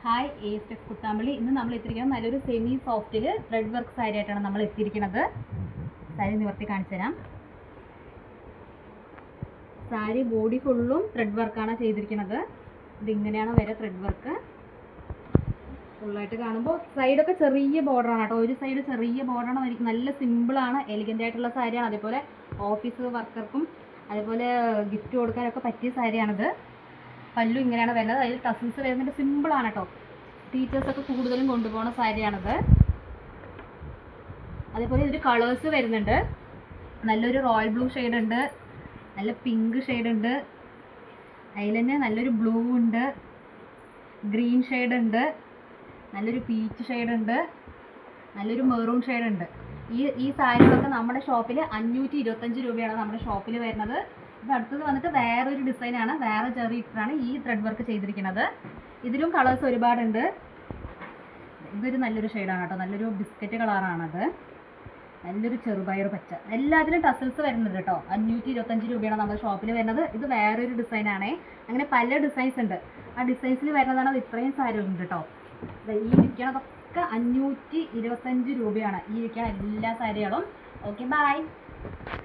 Hi S Kuthampully. ഇന്ന് നമ്മൾ എത്തിയിരിക്കുന്നത് നല്ലൊരു സെമി സോഫ്റ്റിൽ ത്രെഡ് വർക്ക് സാരി ആയിട്ടാണ് നമ്മൾ എത്തിയിരിക്കുന്നത്. സാരി നിവർത്തി കാണിച്ചു തരാം. സാരി ബോഡി ഫുള്ളും ത്രെഡ് വർക്കാണ് ചെയ്തിരിക്കുന്നത്. ഇതിങ്ങനെയാണ് വരെ ത്രെഡ് വർക്ക് ഫുള്ളായിട്ട് കാണുമ്പോൾ. സൈഡൊക്കെ ചെറിയ ബോർഡറാണ് കേട്ടോ. ഒരു സൈഡ് ചെറിയ ബോർഡറാണ് വരും. നല്ല സിമ്പിളാണ്, എലിഗൻ്റ് ആയിട്ടുള്ള സാരിയാണ്. അതേപോലെ ഓഫീസ് വർക്കർക്കും അതേപോലെ ഗിഫ്റ്റ് കൊടുക്കാനൊക്കെ പറ്റിയ സാരിയാണിത്. പല്ലു ഇങ്ങനെയാണ് വരുന്നത്. അതിൽ ടസിൽസ് വരുന്നത് സിമ്പിളാണ് കേട്ടോ. ടീച്ചേഴ്സൊക്കെ കൂടുതലും കൊണ്ടുപോകുന്ന സാരിയാണിത്. അതേപോലെ ഇതിൽ കളേഴ്സ് വരുന്നുണ്ട്. നല്ലൊരു റോയൽ ബ്ലൂ ഷെയ്ഡ് ഉണ്ട്, നല്ല പിങ്ക് ഷെയ്ഡ് ഉണ്ട്, അതിൽ തന്നെ നല്ലൊരു ബ്ലൂ ഉണ്ട്, ഗ്രീൻ ഷെയ്ഡ് ഉണ്ട്, നല്ലൊരു പീച്ച് ഷെയ്ഡ് ഉണ്ട്, നല്ലൊരു മെറൂൺ ഷെയ്ഡ് ഉണ്ട്. ഈ സാരികളൊക്കെ നമ്മുടെ ഷോപ്പിൽ 525 രൂപയാണ് നമ്മുടെ ഷോപ്പിൽ വരുന്നത്. ഇത് അടുത്തത് വന്നിട്ട് വേറൊരു ഡിസൈനാണ്, വേറെ ചെറിയ ഇട്ടാണ് ഈ ത്രെഡ് വർക്ക് ചെയ്തിരിക്കുന്നത്. ഇതിലും കളേഴ്സ് ഒരുപാടുണ്ട്. ഇതൊരു നല്ലൊരു ഷെയ്ഡാണ് കേട്ടോ, നല്ലൊരു ബിസ്ക്കറ്റ് കളറാണത്. നല്ലൊരു ചെറുപയർ പച്ച. എല്ലാത്തിലും ടസൽസ് വരുന്നുണ്ട് കേട്ടോ. 525 രൂപയാണ് നമ്മുടെ ഷോപ്പിൽ വരുന്നത്. ഇത് വേറൊരു ഡിസൈനാണേ. അങ്ങനെ പല ഡിസൈൻസ് ഉണ്ട്. ആ ഡിസൈൻസിൽ വരുന്നതാണ്. അത് ഇത്രയും സാരി ഉണ്ട് കേട്ടോ. ഈ ഇരിക്കണതൊക്കെ 525 രൂപയാണ് ഈ ഇരിക്കുന്ന എല്ലാ സാരികളും. Okay, by.